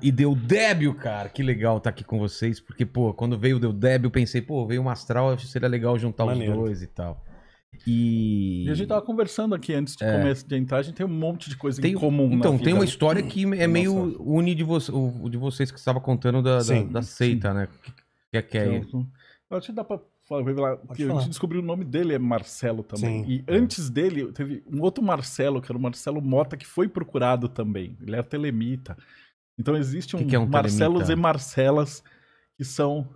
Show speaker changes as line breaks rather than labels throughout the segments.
e Deu Débil, cara. Que legal estar aqui com vocês, porque, pô, quando veio o Deu Débil, eu pensei, pô, veio o Astral, acho que seria legal juntar
Maneiro.
os dois e tal. E
a gente tava conversando aqui antes de começar de entrar, a gente tem um monte de coisa em comum
Então,
na vida.
tem uma história que é meio une de vocês que você estava contando da seita, né? Que é
Então, acho que dá pra falar. A gente descobriu o nome dele, é Marcelo também.
Sim.
E antes dele, teve um outro Marcelo, que era o Marcelo Mota, que foi procurado também. Ele era telemita. Então existe
que é um
Marcelos
telemita?
e Marcelas que são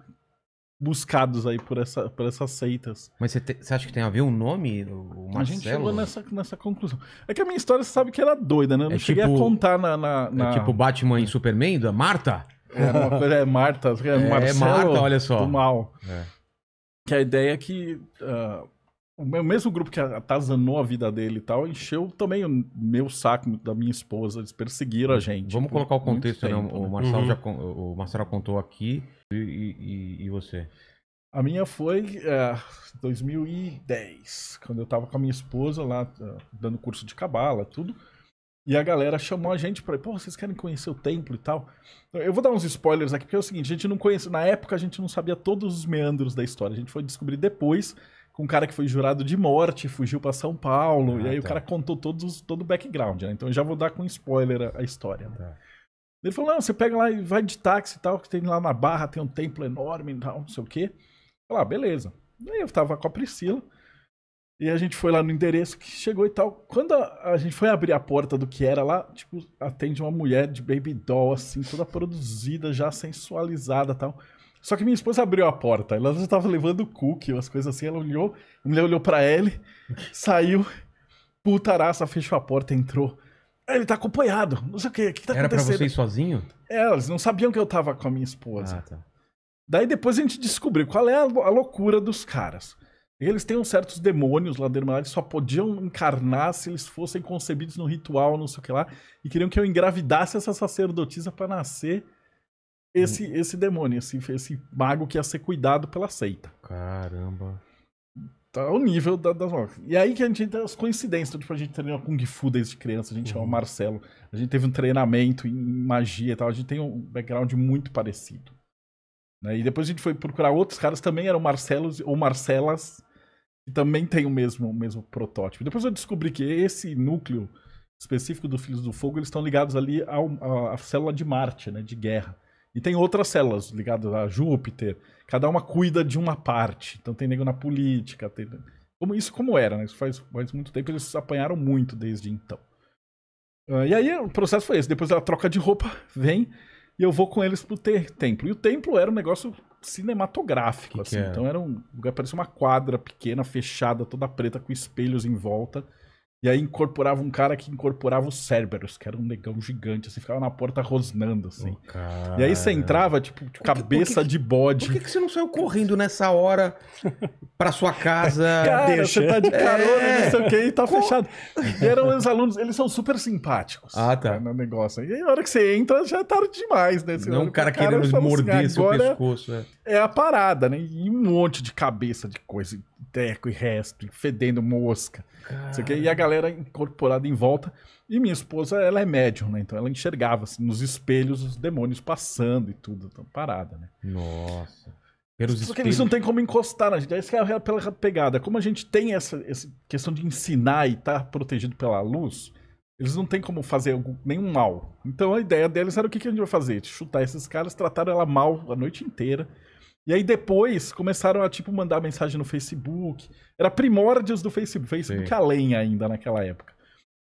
buscados aí por essas seitas.
Mas você acha que tem a ver o nome, o Marcelo?
A gente chegou nessa conclusão. É que a minha história, você sabe que era doida, né? Eu não cheguei
tipo-
a contar
É tipo Batman e Superman, da Marta?
Era uma coisa, Marta, Marcelo
Marta, olha só.
do mal.
É.
Que a ideia é que o mesmo grupo que atazanou a vida dele e tal, encheu também o meu saco da minha esposa. Eles perseguiram a gente.
Vamos colocar o
por muito
contexto, né?
tempo,
O Marcelo o Marcelo contou aqui e você?
A minha foi 2010, quando eu tava com a minha esposa lá, dando curso de cabala, tudo. E a galera chamou a gente pra, pô, vocês querem conhecer o templo e tal? Eu vou dar uns spoilers aqui, porque é o seguinte, a gente não conhece, na época a gente não sabia todos os meandros da história. A gente foi descobrir depois, com um cara que foi jurado de morte, fugiu pra São Paulo, e aí o cara contou todo o background, né? Então eu já vou dar com spoiler a história. Né?
Tá.
Ele falou, não, você pega lá e vai de táxi e tal, que tem lá na Barra, tem um templo enorme e tal, não sei o quê. Eu falei, beleza. Aí eu tava com a Priscila, e a gente foi lá no endereço que chegou e tal. Quando a gente foi abrir a porta do que era lá, tipo, atende uma mulher de baby doll, assim, toda produzida, já sensualizada e tal. Só que minha esposa abriu a porta, ela já tava levando cookie, umas coisas assim, ela olhou, a mulher olhou pra ele, saiu, putaraça, fechou a porta, entrou. Ele tá acompanhado, não sei o que tá
Era pra
acontecendo?
vocês sozinho?
Elas não sabiam que eu tava com a minha esposa.
Ah, tá.
Daí depois a gente descobriu qual é a loucura dos caras. Eles têm uns certos demônios lá dentro, eles só podiam encarnar se eles fossem concebidos no ritual, não sei o que lá, e queriam que eu engravidasse essa sacerdotisa pra nascer esse demônio, esse mago que ia ser cuidado pela seita.
Caramba.
Tá o nível das mortes. E aí que a gente tem as coincidências. Então, tipo, a gente treinou Kung Fu desde criança, a gente chama Marcelo, a gente teve um treinamento em magia e tal, a gente tem um background muito parecido. Né? E depois a gente foi procurar outros caras, também eram Marcelos ou Marcelas, que também tem o mesmo protótipo. Depois eu descobri que esse núcleo específico do Filhos do Fogo, eles estão ligados ali à célula de Marte, né, de guerra. E tem outras células ligadas a Júpiter, cada uma cuida de uma parte. Então tem nego na política, como era, né? Isso faz muito tempo, eles apanharam muito desde então. E aí o processo foi esse, depois ela troca de roupa, vem, e eu vou com eles pro templo. E o templo era um negócio cinematográfico, assim. Então era um lugar, parecia uma quadra pequena, fechada, toda preta, com espelhos em volta. E aí incorporava um cara que incorporava os Cerberus, que era um negão gigante, assim, ficava na porta rosnando, assim. E aí você entrava, tipo, cabeça de bode.
Por que você não saiu correndo nessa hora pra sua casa?
Cara, você tá de carona, não sei o que, e tá fechado. E eram os alunos, eles são super simpáticos.
Ah, tá.
No negócio. E aí, na hora que você entra, já é tarde demais, né? Você
não
olha
um cara
pro cara e
querendo
fala
morder
assim,
seu
agora
pescoço.
é a parada, né? E um monte de cabeça de coisa, e teco e resto, e fedendo mosca. E a galera incorporada em volta. E minha esposa, ela é médium, né? Então ela enxergava assim, nos espelhos os demônios passando e tudo. Então, parada, né?
Nossa.
Só que eles não tem como encostar na gente. Essa é pela pegada. Como a gente tem essa questão de ensinar e estar protegido pela luz, eles não tem como fazer nenhum mal. Então a ideia deles era o que a gente vai fazer? Chutar esses caras, trataram ela mal a noite inteira. E aí depois começaram a, tipo, mandar mensagem no Facebook. Era primórdios do Facebook. Facebook além ainda naquela época.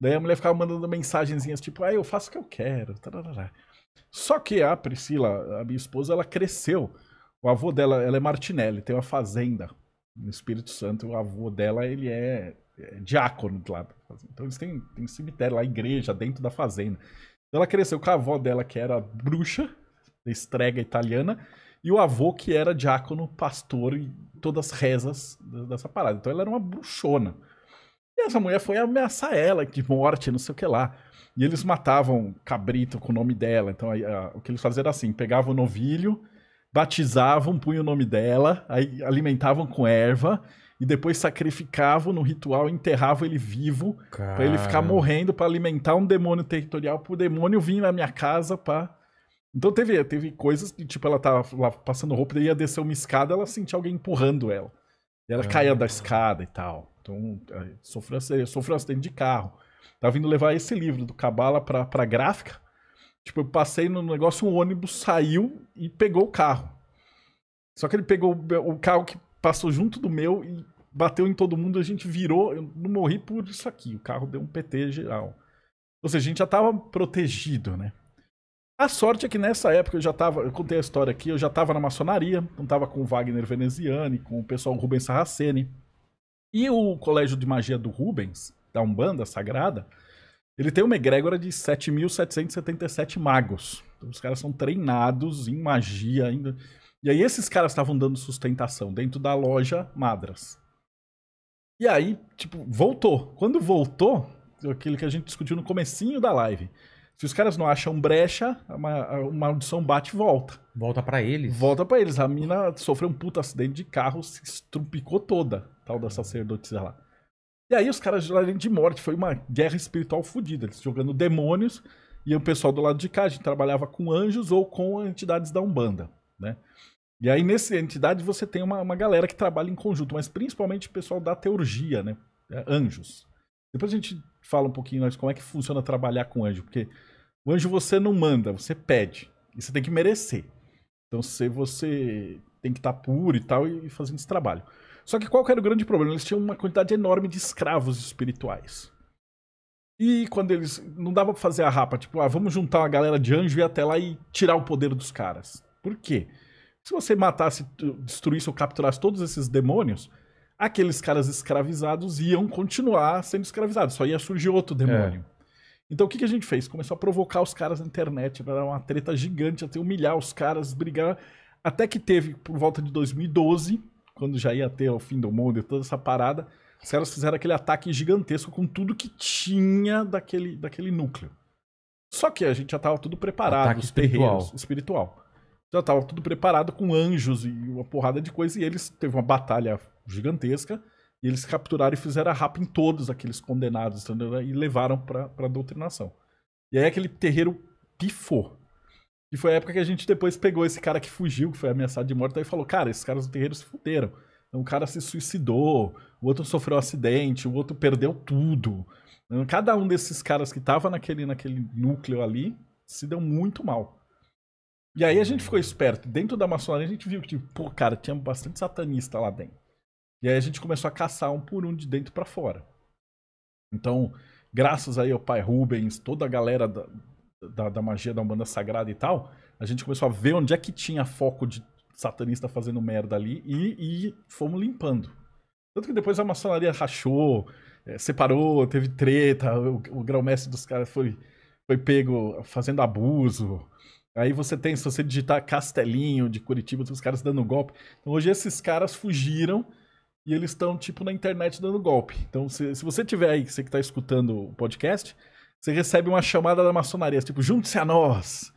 Daí a mulher ficava mandando mensagenzinhas, tipo, eu faço o que eu quero. Tarará. Só que a Priscila, a minha esposa, ela cresceu. O avô dela, ela é Martinelli, tem uma fazenda no Espírito Santo. O avô dela, ele é diácono lá. Então eles têm cemitério lá, igreja dentro da fazenda. Então ela cresceu com a avó dela, que era bruxa, estrega italiana, e o avô que era diácono, pastor e todas as rezas dessa parada. Então ela era uma bruxona. E essa mulher foi ameaçar ela de morte, não sei o que lá. E eles matavam cabrito com o nome dela. Então o que eles faziam era assim, pegavam o novilho, batizavam, punham o nome dela, aí alimentavam com erva, e depois sacrificavam no ritual, enterravam ele vivo, pra ele ficar morrendo, pra alimentar um demônio territorial, pro demônio vir na minha casa pra Então teve coisas que, tipo, ela tava lá passando roupa e ia descer uma escada, ela sentia alguém empurrando ela. E ela caía da escada e tal. Então, sofreu um acidente de carro. Tava vindo levar esse livro do Cabala pra gráfica. Tipo, eu passei no negócio, um ônibus saiu e pegou o carro. Só que ele pegou o carro que passou junto do meu e bateu em todo mundo, a gente virou. Eu não morri por isso aqui. O carro deu um PT geral. Ou seja, a gente já tava protegido, né? A sorte é que nessa época eu contei a história aqui, eu já tava na maçonaria, então tava com o Wagner Veneziani, com o pessoal Rubens Saraceni. E o colégio de magia do Rubens, da Umbanda Sagrada, ele tem uma egrégora de 7.777 magos. Então, os caras são treinados em magia ainda. E aí esses caras estavam dando sustentação dentro da loja Madras. E aí, tipo, voltou. Quando voltou, aquilo que a gente discutiu no comecinho da live. Se os caras não acham brecha, a maldição bate e volta.
Volta pra eles.
Volta pra eles. A mina sofreu um puta acidente de carro, se estrupicou toda, tal da sacerdotisa lá. E aí os caras além de morte, foi uma guerra espiritual fodida. Eles jogando demônios, e o pessoal do lado de cá, a gente trabalhava com anjos ou com entidades da Umbanda, né? E aí nessa entidade você tem uma galera que trabalha em conjunto, mas principalmente o pessoal da teurgia, né? Anjos. Depois a gente fala um pouquinho mais como é que funciona trabalhar com anjo, porque o anjo você não manda, você pede. E você tem que merecer. Então você tem que estar puro e tal e fazendo esse trabalho. Só que qual que era o grande problema? Eles tinham uma quantidade enorme de escravos espirituais. E quando eles... Não dava pra fazer a rapa, tipo, vamos juntar uma galera de anjo e ir até lá e tirar o poder dos caras. Por quê? Se você matasse, destruísse ou capturasse todos esses demônios, aqueles caras escravizados iam continuar sendo escravizados, só ia surgir outro demônio. Então o que a gente fez? Começou a provocar os caras na internet, era uma treta gigante, até humilhar os caras, brigar, até que teve, por volta de 2012, quando já ia ter o fim do mundo e toda essa parada, os caras fizeram aquele ataque gigantesco com tudo que tinha daquele núcleo. Só que a gente já estava tudo preparado,
ataque
os terreiros, espiritual. Já estava tudo preparado com anjos e uma porrada de coisa, e eles teve uma batalha gigantesca, e eles capturaram e fizeram a rapa em todos aqueles condenados, entendeu? E levaram pra doutrinação. E aí aquele terreiro pifou. E foi a época que a gente depois pegou esse cara que fugiu, que foi ameaçado de morte, e falou, cara, esses caras do terreiro se fuderam. Então, o cara se suicidou, o outro sofreu um acidente, o outro perdeu tudo. Cada um desses caras que tava naquele núcleo ali se deu muito mal. E aí a gente ficou esperto. Dentro da maçonaria a gente viu que, tipo, pô, cara, tinha bastante satanista lá dentro. E aí a gente começou a caçar um por um de dentro pra fora. Então, graças aí ao pai Rubens, toda a galera da magia da Umbanda Sagrada e tal, a gente começou a ver onde é que tinha foco de satanista fazendo merda ali e fomos limpando. Tanto que depois a maçonaria rachou, separou, teve treta, o grão-mestre dos caras foi pego fazendo abuso. Aí você tem, se você digitar Castelinho de Curitiba, os caras dando golpe. Então hoje esses caras fugiram e eles estão, tipo, na internet dando golpe. Então se você tiver aí, você que está escutando o podcast, você recebe uma chamada da maçonaria, tipo, junte-se a nós,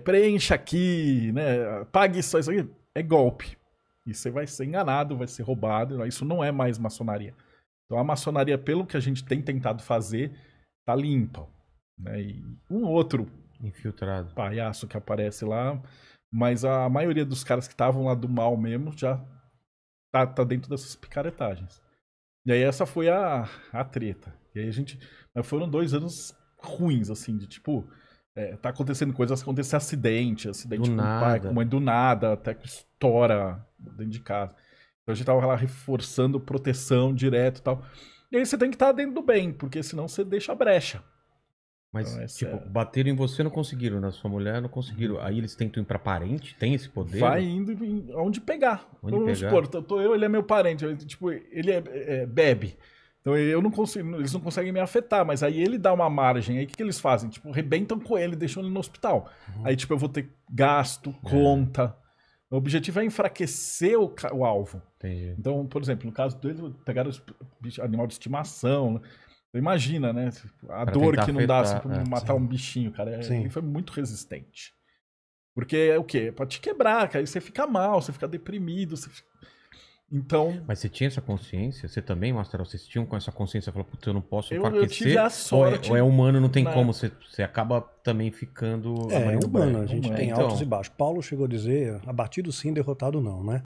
preencha aqui, né, pague isso aqui. É golpe. E você vai ser enganado, vai ser roubado. Isso não é mais maçonaria. Então a maçonaria, pelo que a gente tem tentado fazer, tá limpa. Né? E um outro
infiltrado
palhaço que aparece lá, mas a maioria dos caras que estavam lá do mal mesmo já tá dentro dessas picaretagens. E aí essa foi a treta. E aí mas foram 2 anos ruins, assim, de tipo, tá acontecendo coisas, acontece acidente com o pai, com a mãe do nada, até que estoura dentro de casa. Então a gente tava lá reforçando proteção direto e tal. E aí você tem que estar dentro do bem, porque senão você deixa a brecha.
Mas, então, tipo, bateram em você, não conseguiram, na sua mulher, não conseguiram. Aí eles tentam ir pra parente? Tem esse poder?
Vai indo onde pegar. Vamos supor, ele é meu parente, tipo, ele bebe. Então eu não consigo, eles não conseguem me afetar, mas aí ele dá uma margem. Aí o que eles fazem? Tipo, rebentam com ele, deixam ele no hospital. Aí, tipo, eu vou ter gasto, conta. O objetivo é enfraquecer o alvo.
Entendi.
Então, por exemplo, no caso dele, pegaram animal de estimação. Imagina, né? A dor que não dá assim, pra matar um bichinho, cara. Ele foi muito resistente. Porque é o quê? É pra te quebrar, cara. Aí você fica mal, você fica deprimido. Então,
Mas você tinha essa consciência? Você também, Mastral? Vocês tinham com essa consciência? Falou, putz, eu não posso
eu
enfraquecer?
tive a sorte...
Ou é humano, não tem
na-
como? Você acaba também ficando...
É
abrindo
humano,
brecha.
a gente
Humano.
tem
Então.
altos e baixos. Paulo chegou a dizer, abatido sim, derrotado não, né?